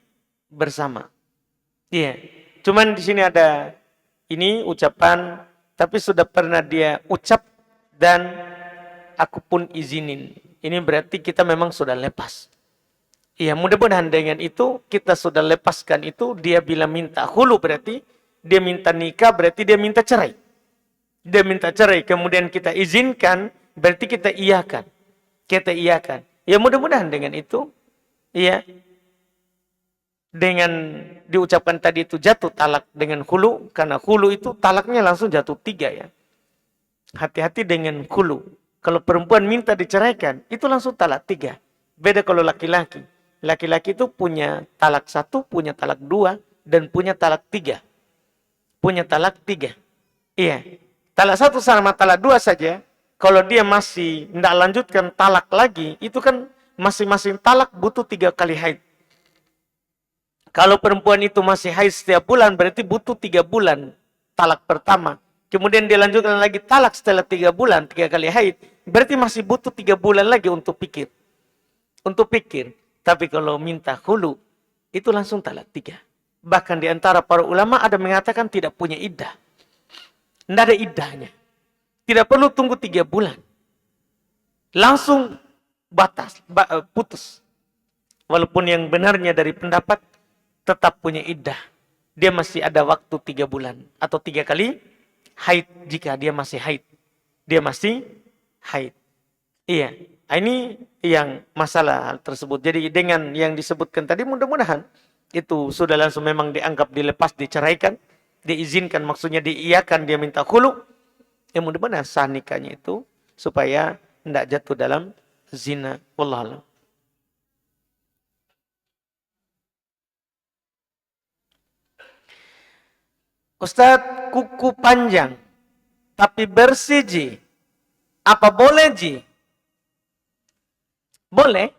bersama. Iya, cuman di sini ada ini ucapan, tapi sudah pernah dia ucap dan aku pun izinin. Ini berarti kita memang sudah lepas. Iya, mudah-mudahan dengan itu kita sudah lepaskan itu. Dia bila minta hulu berarti dia minta nikah, berarti dia minta cerai. Kemudian kita izinkan, berarti kita iyakan. Ya mudah-mudahan dengan itu, iya. dengan diucapkan tadi itu jatuh talak dengan khulu, karena khulu itu talaknya langsung jatuh 3 ya. Hati-hati dengan khulu. Kalau perempuan minta diceraikan, itu langsung talak 3. Beda kalau laki-laki. Laki-laki itu punya talak 1, punya talak 2, dan punya talak 3. Punya talak 3. Iya. Talak 1 sama talak 2 saja, kalau dia masih tidak lanjutkan talak lagi, itu kan masing-masing talak butuh 3 kali haid. Kalau perempuan itu masih haid setiap bulan, berarti butuh 3 bulan talak pertama. Kemudian dia lanjutkan lagi talak setelah 3 bulan, 3 kali haid. Berarti masih butuh 3 bulan lagi untuk pikir. Untuk pikir. Tapi kalau minta khulu, itu langsung talak 3. Bahkan di antara para ulama ada mengatakan tidak punya iddah. Tidak ada iddahnya. Tidak perlu tunggu 3 bulan. Langsung putus. Walaupun yang benarnya dari pendapat, tetap punya iddah. Dia masih ada waktu 3 bulan. Atau 3 kali haid jika dia masih haid. Dia masih haid. Iya. Ini yang masalah hal tersebut. Jadi dengan yang disebutkan tadi mudah-mudahan itu sudah langsung memang dianggap dilepas, diceraikan. Diizinkan, maksudnya diiyakan, dia minta khulu. Ya mudah-mudahan sah nikahnya itu. Supaya tidak jatuh dalam zina. Wallahualam. Ustadz, kuku panjang, tapi bersih ji. Apa boleh ji? Boleh,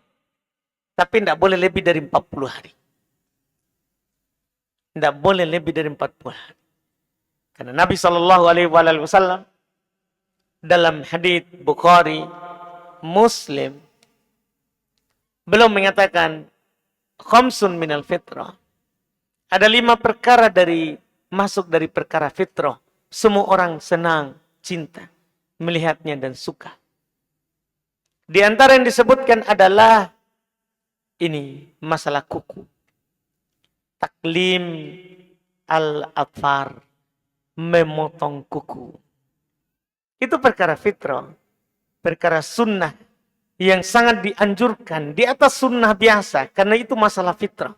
tapi tidak boleh lebih dari 40 hari. Tidak boleh lebih dari 40 hari. Karena Nabi SAW dalam hadits Bukhari, Muslim, belum mengatakan khamsun minal fitrah. Ada 5 perkara masuk dari perkara fitrah. Semua orang senang, cinta, melihatnya dan suka. Di antara yang disebutkan adalah ini masalah kuku. Taklim al-atfar, memotong kuku. Itu perkara fitrah, perkara sunnah yang sangat dianjurkan di atas sunnah biasa, karena itu masalah fitrah.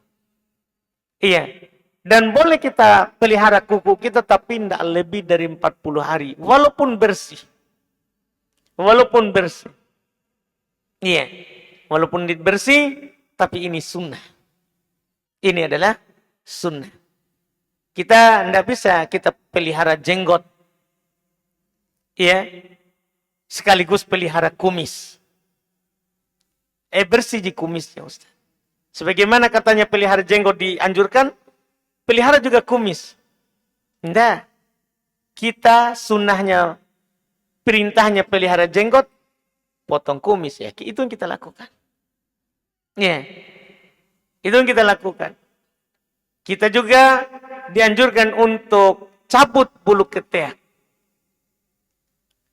Iya. Dan boleh kita pelihara kuku kita tapi tidak lebih dari 40 hari. Walaupun bersih. Walaupun bersih. Iya. Walaupun bersih, tapi ini sunnah. Ini adalah sunnah. Kita tidak bisa kita pelihara jenggot. Iya. Sekaligus pelihara kumis. Bersih di kumisnya Ustaz. Sebagaimana katanya pelihara jenggot dianjurkan, pelihara juga kumis. Tidak. Kita sunnahnya, perintahnya pelihara jenggot, potong kumis ya. Itu yang kita lakukan. Ya. Itu yang kita lakukan. Kita juga dianjurkan untuk cabut bulu ketiak.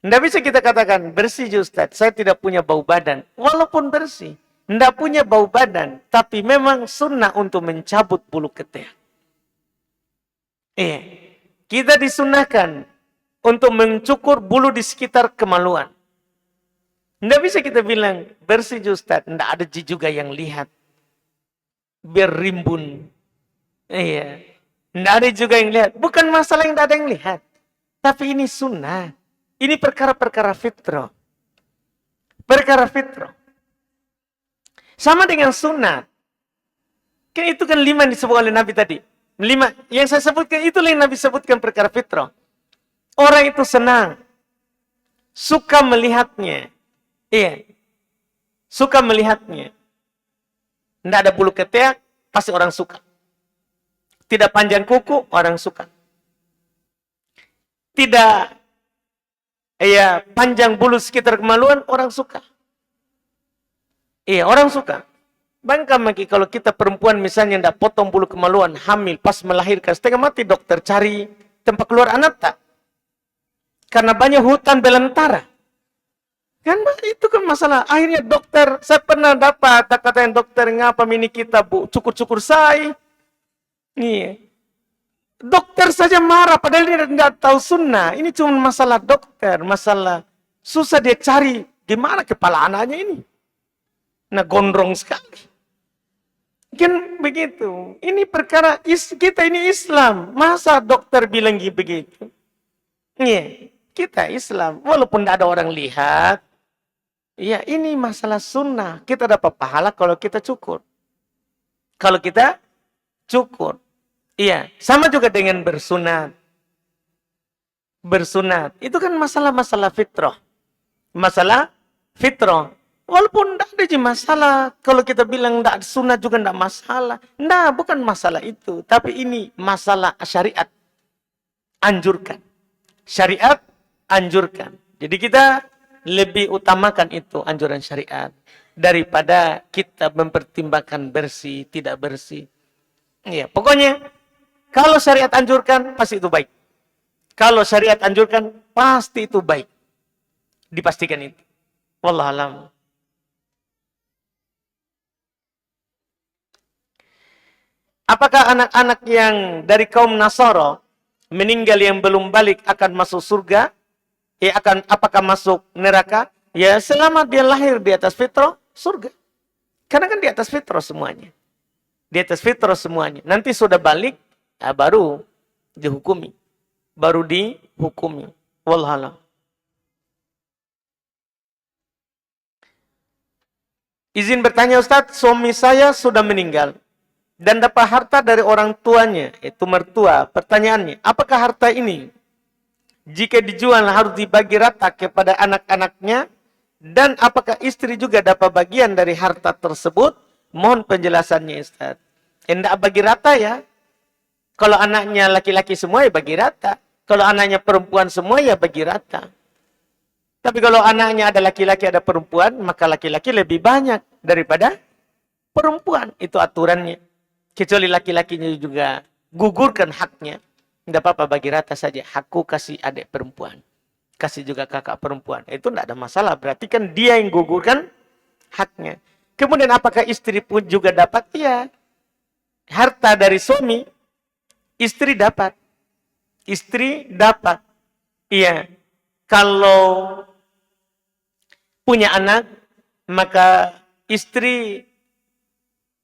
Tidak bisa kita katakan, bersih Ustaz, saya tidak punya bau badan. Walaupun bersih. Tidak punya bau badan. Tapi memang sunnah untuk mencabut bulu ketiak. Kita disunahkan untuk mencukur bulu di sekitar kemaluan. Tidak bisa kita bilang, bersih Ustaz, tidak ada juga yang lihat. Biar rimbun. Tidak ada juga yang lihat. Bukan masalah yang tidak ada yang lihat. Tapi ini sunnah. Ini perkara-perkara fitrah. Perkara fitrah. Sama dengan sunnah. Kan itu kan 5 yang disebut oleh Nabi tadi. 5 yang saya sebutkan itulah yang Nabi sebutkan perkara fitrah. Orang itu senang, suka melihatnya. Suka melihatnya. Tidak ada bulu ketiak, pasti orang suka. Tidak panjang kuku, orang suka. Tidak panjang bulu sekitar kemaluan, orang suka. Orang suka. Bangka lagi kalau kita perempuan misalnya tidak potong bulu kemaluan, hamil, pas melahirkan, setengah mati dokter cari tempat keluar anak tak? Karena banyak hutan belantara. Kan itu kan masalah. Akhirnya dokter, saya pernah dapat kata dokter, ngapa ini kita bu, cukur-cukur saya. Dokter saja marah, padahal dia tidak tahu sunnah. Ini cuma masalah dokter, masalah susah dia cari gimana kepala anaknya ini. Nah gondrong sekali. Kan begitu. Ini perkara kita ini Islam. Masa dokter bilang begitu? Iya, kita Islam. Walaupun tidak ada orang lihat. Ya, ini masalah sunnah. Kita dapat pahala kalau kita cukur. Kalau kita cukur. Iya, sama juga dengan bersunat. Bersunat. Itu kan masalah-masalah fitrah. Masalah fitrah. Walaupun tidak ada masalah. Kalau kita bilang tidak sunat juga tidak masalah. Nah, bukan masalah itu. Tapi ini masalah syariat. Anjurkan. Syariat anjurkan. Jadi kita lebih utamakan itu anjuran syariat. Daripada kita mempertimbangkan bersih, tidak bersih. Iya, pokoknya kalau syariat anjurkan, pasti itu baik. Kalau syariat anjurkan, pasti itu baik. Dipastikan itu. Wallahualam. Apakah anak-anak yang dari kaum Nasara meninggal yang belum balik akan masuk surga? Apakah masuk neraka? Ya, selama dia lahir di atas fitrah, surga. Karena kan di atas fitrah semuanya. Di atas fitrah semuanya. Nanti sudah balik, ya baru dihukumi. Baru dihukumi. Wallahualam. Izin bertanya Ustadz, suami saya sudah meninggal. Dan dapat harta dari orang tuanya, itu mertua. Pertanyaannya, apakah harta ini jika dijual harus dibagi rata kepada anak-anaknya? Dan apakah istri juga dapat bagian dari harta tersebut? Mohon penjelasannya Ustaz. Tidak bagi rata ya. Kalau anaknya laki-laki semua ya bagi rata. Kalau anaknya perempuan semua ya bagi rata. Tapi kalau anaknya ada laki-laki ada perempuan, maka laki-laki lebih banyak daripada perempuan. Itu aturannya. Kecuali laki-lakinya juga gugurkan haknya. Tidak apa-apa bagi rata saja. Hakku kasih adik perempuan. Kasih juga kakak perempuan. Itu tidak ada masalah. Berarti kan dia yang gugurkan haknya. Kemudian apakah istri pun juga dapat? Iya. Harta dari suami, istri dapat. Istri dapat. Iya. Kalau punya anak, maka istri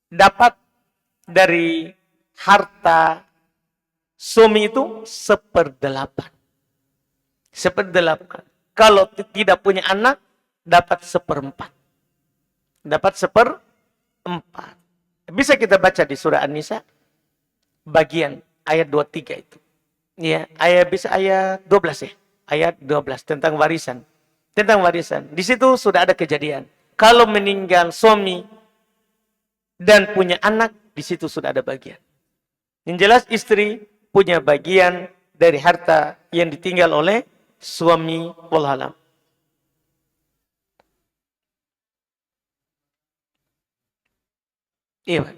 dapat dari harta suami itu 1/8. 1/8. Kalau tidak punya anak, dapat 1/4. Dapat 1/4. Bisa kita baca di surah An-Nisa, bagian ayat 23 itu. Ya, bisa ayat 12 ya. Ayat 12 tentang warisan. Tentang warisan. Di situ sudah ada kejadian. Kalau meninggal suami dan punya anak, di situ sudah ada bagian. Yang jelas istri punya bagian dari harta yang ditinggal oleh suami. Wallahualam. Iya, Pak.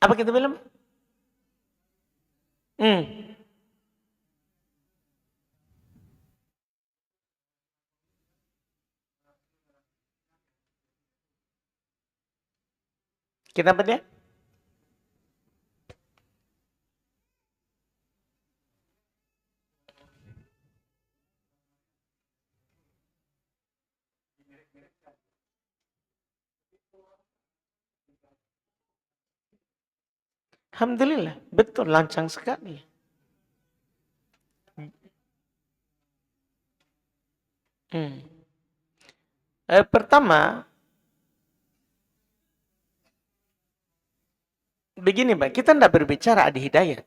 Apa kita bilang? Kenapa dia? Alhamdulillah, betul lancang sekali. Pertama, begini Pak, kita tidak berbicara adi hidayat.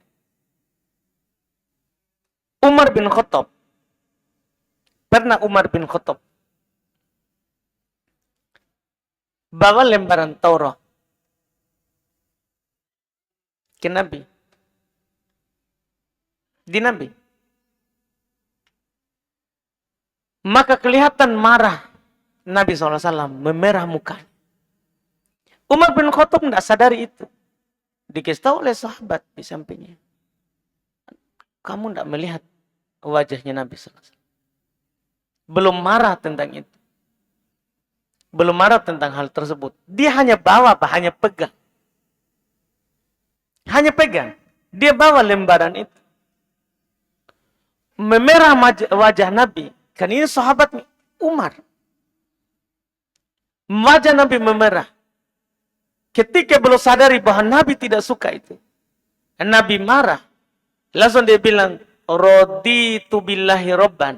Umar bin Khattab, pernah Umar bin Khattab bawa lembaran Taurat ke Nabi. Di Nabi. Maka kelihatan marah Nabi SAW, memerah muka. Umar bin Khattab tidak sadari itu. Dikasih tahu oleh sahabat di sampingnya. Kamu tidak melihat wajahnya Nabi SAW. Belum marah tentang itu. Belum marah tentang hal tersebut. Dia hanya bawa, hanya pegang. Hanya pegang. Dia bawa lembaran itu. Memerah wajah Nabi. Kan ini sahabat Umar. Wajah Nabi memerah. Ketika belum sadari bahwa Nabi tidak suka itu. Nabi marah. Langsung dia bilang, raditu billahi robban.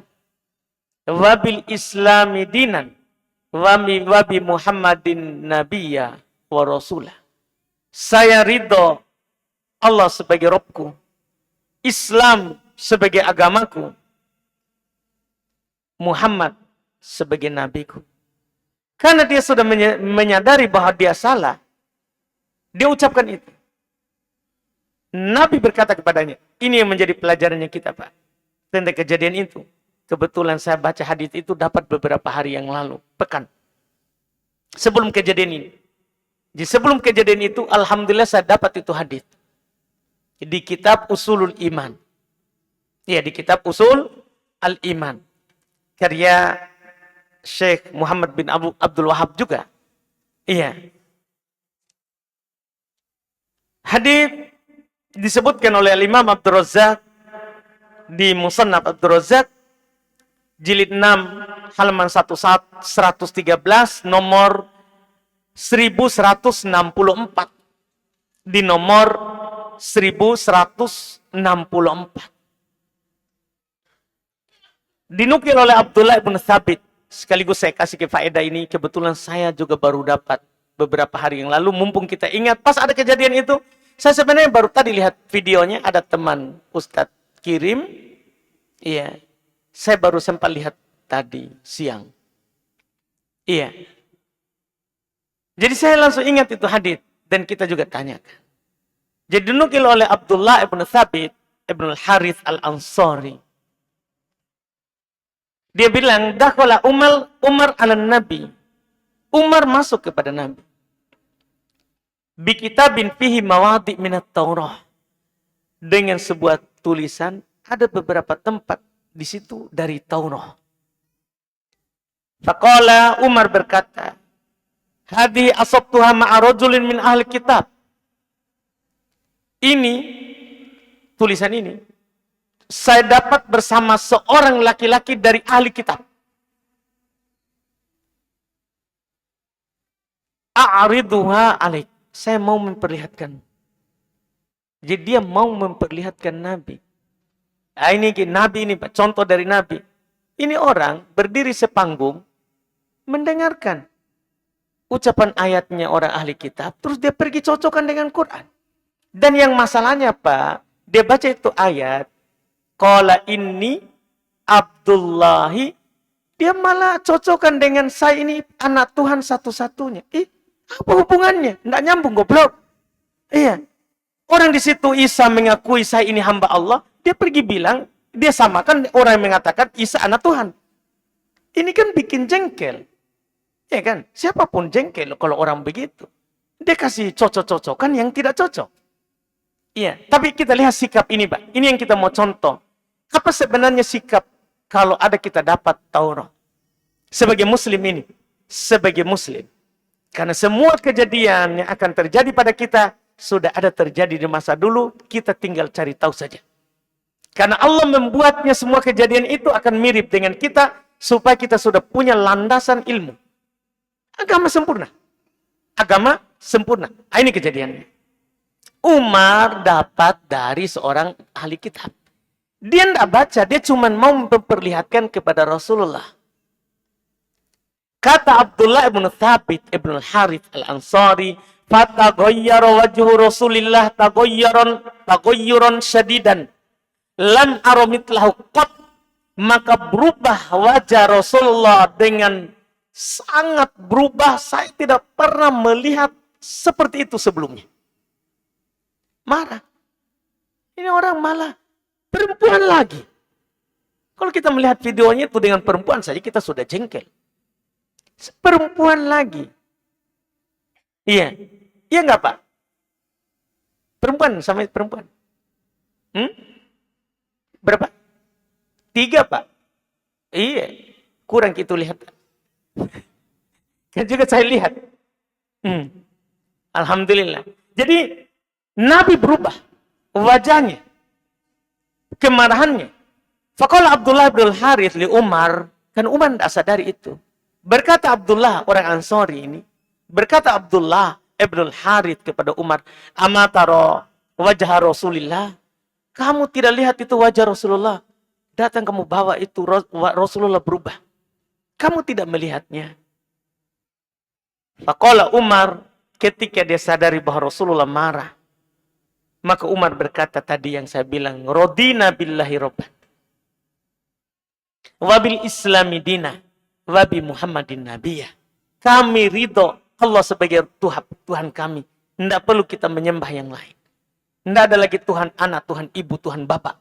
Wabil islami dinan. Wabi Muhammadin nabiyya wa rasulah. Saya ridho Allah sebagai Robku. Islam sebagai agamaku. Muhammad sebagai nabiku. Karena dia sudah menyadari bahwa dia salah. Dia ucapkan itu. Nabi berkata kepadanya, ini yang menjadi pelajarannya kita, Pak. Tentang kejadian itu. Kebetulan saya baca hadis itu dapat beberapa hari yang lalu. Pekan. Sebelum kejadian ini. Jadi sebelum kejadian itu, alhamdulillah saya dapat itu hadis. Di kitab Usulul Iman. Ya, di kitab Usul Al-Iman. Karya Syekh Muhammad bin Abdul Wahab juga. Iya. Hadis disebutkan oleh Imam Abdul Razzaq di Musannaf Abdul Razzaq jilid 6 halaman 113 nomor 1164 di nomor 1164 dinukil oleh Abdullah bin Thabit. Sekaligus saya kasih ke faedah ini, kebetulan saya juga baru dapat beberapa hari yang lalu, mumpung kita ingat pas ada kejadian itu. Saya sebenarnya baru tadi lihat videonya, ada teman Ustadz kirim. Iya. Saya baru sempat lihat tadi siang. Iya. Jadi saya langsung ingat itu hadis dan kita juga tanyakan. Jadi dinukil oleh Abdullah ibn Thabit ibn al-Harith al-Ansari. Dia bilang, dakhala Umar ala Nabi. Umar masuk kepada Nabi. Bi kitabin fihi mawadi' minat Taurah. Dengan sebuah tulisan, ada beberapa tempat di situ dari Taurah. Faqala, Umar berkata, hadhihi asabtuha ma'a rajulin min ahli kitab. Ini, tulisan ini, saya dapat bersama seorang laki-laki dari ahli kitab. A'riduha alaik. Saya mau memperlihatkan. Jadi dia mau memperlihatkan Nabi. Nah, ini Nabi ini, Pak, contoh dari Nabi. Ini orang berdiri sepanggung, mendengarkan ucapan ayatnya orang ahli kitab, terus dia pergi cocokkan dengan Quran. Dan yang masalahnya, Pak, dia baca itu ayat, qala inni Abdullahi, dia malah cocokkan dengan saya ini anak Tuhan satu-satunya. Apa hubungannya? Nggak nyambung, goblok. Iya. Orang di situ Isa mengakui saya ini hamba Allah, dia pergi bilang, dia samakan orang yang mengatakan Isa anak Tuhan. Ini kan bikin jengkel. Ya kan? Siapapun jengkel kalau orang begitu. Dia kasih cocok-cocokan yang tidak cocok. Iya. Tapi kita lihat sikap ini, Pak. Ini yang kita mau contoh. Apa sebenarnya sikap kalau ada kita dapat Taurat? Sebagai muslim ini. Sebagai muslim. Karena semua kejadian yang akan terjadi pada kita sudah ada terjadi di masa dulu, kita tinggal cari tahu saja. Karena Allah membuatnya semua kejadian itu akan mirip dengan kita supaya kita sudah punya landasan ilmu. Agama sempurna. Agama sempurna. Ini kejadiannya. Umar dapat dari seorang ahli kitab. Dia tidak baca, dia cuma mau memperlihatkan kepada Rasulullah. Kata Abdullah ibn Thabit ibn al-Harith al-Ansari, fataghayyara wajhu Rasulillah taghayyuran syadidan. Lam aromitlahu qat. Maka berubah wajah Rasulullah dengan sangat berubah. Saya tidak pernah melihat seperti itu sebelumnya. Marah. Ini orang malah perempuan lagi. Kalau kita melihat videonya itu dengan perempuan saja kita sudah jengkel. Perempuan lagi. Iya. Iya enggak, Pak? Perempuan sama perempuan. Berapa? 3, Pak. Iya. Kurang kita lihat. Kan juga saya lihat. Alhamdulillah. Jadi Nabi berubah wajahnya, kemarahannya. Faqala Abdullah bin Harith li Umar, kan Umar tidak sadari itu. Berkata Abdullah, orang Ansori ini, berkata Abdullah ibn Harith kepada Umar, amataro wajah Rasulullah, kamu tidak lihat itu wajah Rasulullah? Datang kamu bawa itu Rasulullah berubah. Kamu tidak melihatnya. Faqala Umar, ketika dia sadari bahwa Rasulullah marah, maka Umar berkata tadi yang saya bilang, Rodina billahi robban, wabil islami dina, wabi Muhammadin nabiyah. Kami ridho Allah sebagai Tuhan kami. Tidak perlu kita menyembah yang lain. Tidak ada lagi Tuhan anak, Tuhan ibu, Tuhan bapak.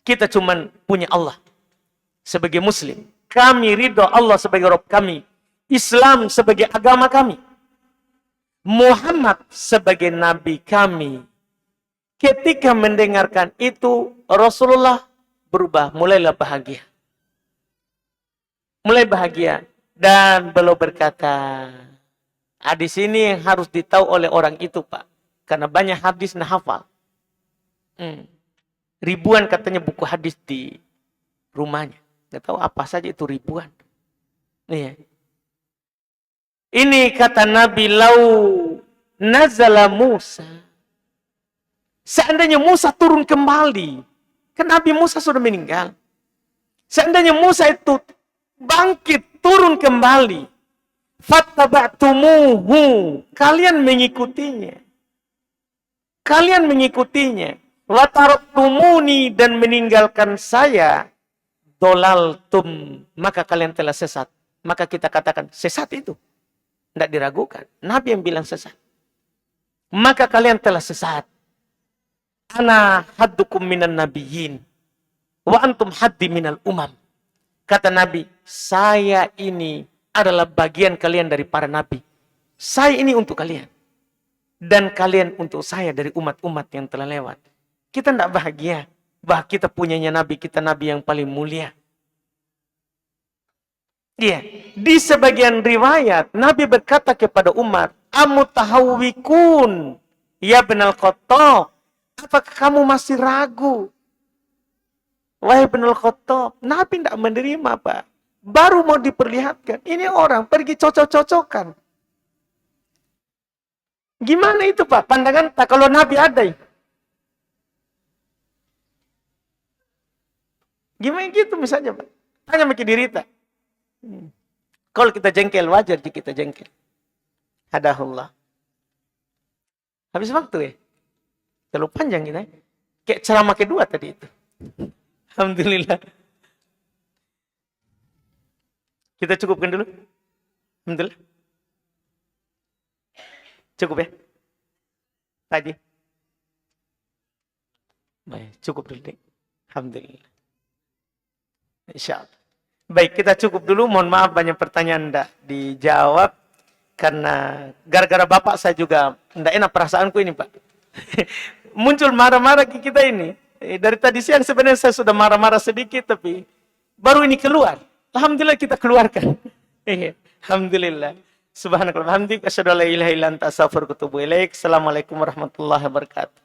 Kita cuma punya Allah sebagai muslim. Kami ridho Allah sebagai Rabb kami. Islam sebagai agama kami. Muhammad sebagai nabi kami. Ketika mendengarkan itu, Rasulullah berubah, mulailah bahagia. Mulai bahagia. Dan beliau berkata, hadis ini yang harus ditahu oleh orang itu, Pak. Karena banyak hadis nah hafal. Ribuan katanya buku hadis di rumahnya. Nggak tahu apa saja itu ribuan. Nih. Ini kata Nabi, lau nazala Musa. Seandainya Musa turun kembali. Kan Nabi Musa sudah meninggal. Seandainya Musa itu bangkit, turun kembali. Fattaba'tumuhu. Kalian mengikutinya. Kalian mengikutinya. Wataraktumuni, dan meninggalkan saya. Dolaltum. Maka kalian telah sesat. Maka kita katakan, sesat itu. Tidak diragukan. Nabi yang bilang sesat. Maka kalian telah sesat. Ana haddukum minan nabiyyin. Wa antum haddi minal umam. Kata Nabi, saya ini adalah bagian kalian dari para nabi. Saya ini untuk kalian. Dan kalian untuk saya dari umat-umat yang telah lewat. Kita tidak bahagia bahwa kita punyanya nabi, kita nabi yang paling mulia. Iya, di sebagian riwayat Nabi berkata kepada Umar, amutahawwikun ya ibnal Khattab, apakah kamu masih ragu? Wahai ibnul Khattab, Nabi tidak menerima, Pak. Baru mau diperlihatkan. Ini orang pergi cocok-cocokan. Gimana itu, Pak? Pandangan tak kalau Nabi ada? Gimana gitu misalnya, Pak? Tanya sama diri kita. Kalau kita jengkel, wajar jika kita jengkel. Hadahullah. Habis waktu ya? Terlalu panjang kita. Kayak ceramah kedua tadi itu. Alhamdulillah. Kita cukupkan dulu. Alhamdulillah. Cukup ya? Tadi. Baik, cukup dulu deh. Alhamdulillah. Insyaallah. Baik, kita cukup dulu. Mohon maaf banyak pertanyaan tidak dijawab. Karena gara-gara Bapak saya juga tidak enak perasaanku ini, Pak. Muncul marah-marah ke kita ini. Dari tadi siang sebenarnya saya sudah marah-marah sedikit, tapi baru ini keluar. Alhamdulillah kita keluarkan. Alhamdulillah. Subhanallah. Alhamdulillah. Asyhadu an la ilaha illa anta astaghfiruka wa atubu ilaik. Assalamualaikum warahmatullahi wabarakatuh.